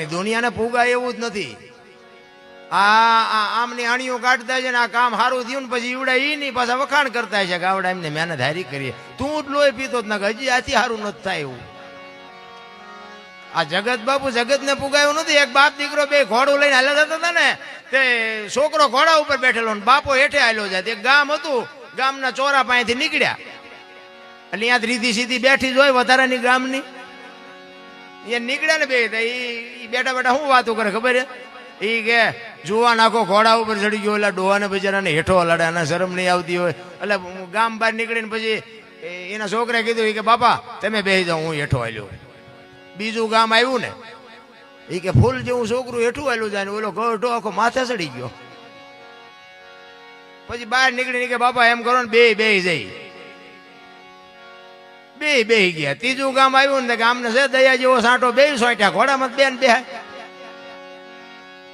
દુનિયાને ફૂગાય એવું જ નથી. આ આમની આણીઓ કાઢતા છે ને આ કામ સારું થયું ને પછી ઈવડા ઈ નહીં પાછા વખાણ કરતા છે કે આવડા એમને મહેનત હારી કરીએ. તું જ લોહી પીતો જ ના હજી આથી સારું નથી થાય એવું. આ જગત બાપુ જગત ને ફૂગાયું નથી. એક બાપ દીકરો બે ઘોડું લઈને હાલ્યા જતા હતા ને તે છોકરો ઘોડા ઉપર બેઠેલો ને બાપો હેઠે હાલ્યો જાય. એક ગામ હતું, ગામના ચોરા પાસેથી નીકળ્યા એટલે ત્યાં રીધી સીધી બેઠી જ હોય વધારાની ગામની. એ નીકળ્યા ને બે બેઠા બેઠા શું વાતો કરે ખબર એ કે જોવા નાખો ઘોડા ઉપર ચડી ગયો એટલે ડોહાને બિચારાને હેઠો હલાડે અને શરમ નહીં આવતી હોય એટલે ગામ બહાર નીકળીને પછી એના છોકરાએ કીધું કે બાપા તમે બેસી જાઓ હું હેઠો હાલ્યો. બીજું ગામ આવ્યું ને એ કે ફૂલ જેવું છોકરું હેઠું હાલ્યું જાય ને ઓલો ગઢો આખો માથે ચડી ગયો. પછી બહાર નીકળીને કે બાપા એમ કરો ને બે જઈ બે ગયા. ત્રીજું ગામ આવ્યું ને ગામને છે દયા જેવો સાંટો બે સોંટ્યા ઘોડામાં બેન બે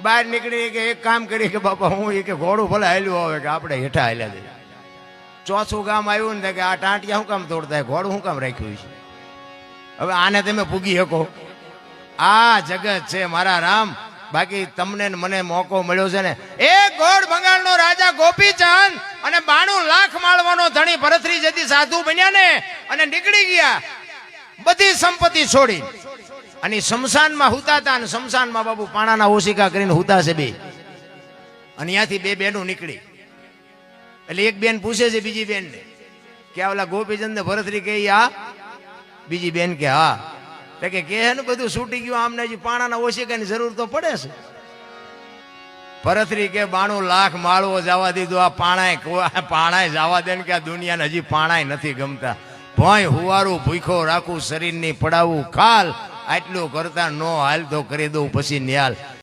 બહાર નીકળી કે એક કામ કરી કે બાપા હું એ કે ઘોડું ભલે હાલ્યું આવે કે આપણે હેઠા હાલ્યા દઈએ. ચોથું ગામ આવ્યું ને કે આ ટાંટિયા શું કામ તોડતા ઘોડું શું કામ રાખ્યું છે. હવે આને તમે પૂગી શકો. આ જગત છે મારા રામ. બાકી તમને મને મોકો મળ્યો છે ને એક ગોળ બંગાળનો રાજા ગોપીચંદ અને 92 લાખ માળવાનો ધણી ભરતરી જેથી સાધુ બન્યા ને અને નીકળી ગયા બધી સંપત્તિ છોડી અને શમશાનમાં હુતાતા અને શમશાનમાં બાબુ પાણાના ઓશિકા કરીને હુતા છે બે. અને ત્યાંથી બે બેનું નીકળી એટલે એક બેન પૂછે છે બીજી બેન ને કે ઓલા ગોપીચંદ ને ભરતરી કે આ બીજી બેન કે હા કે ને બધું છૂટી ગયું આમને હજી પાણાના ઓશિકાની જરૂર તો પડે છે. ભરતરી કે 92 લાખ માળવો જવા દીધું આ પાણાય જવા દે ને કે આ દુનિયાને હજી પાણાય નથી ગમતા. ભોય હુવારું ભૂખો રાખું શરીરની પડાવું ખાલ આટલું કરતા નો હાલ તો કરી દઉં પછી ન્યાલ.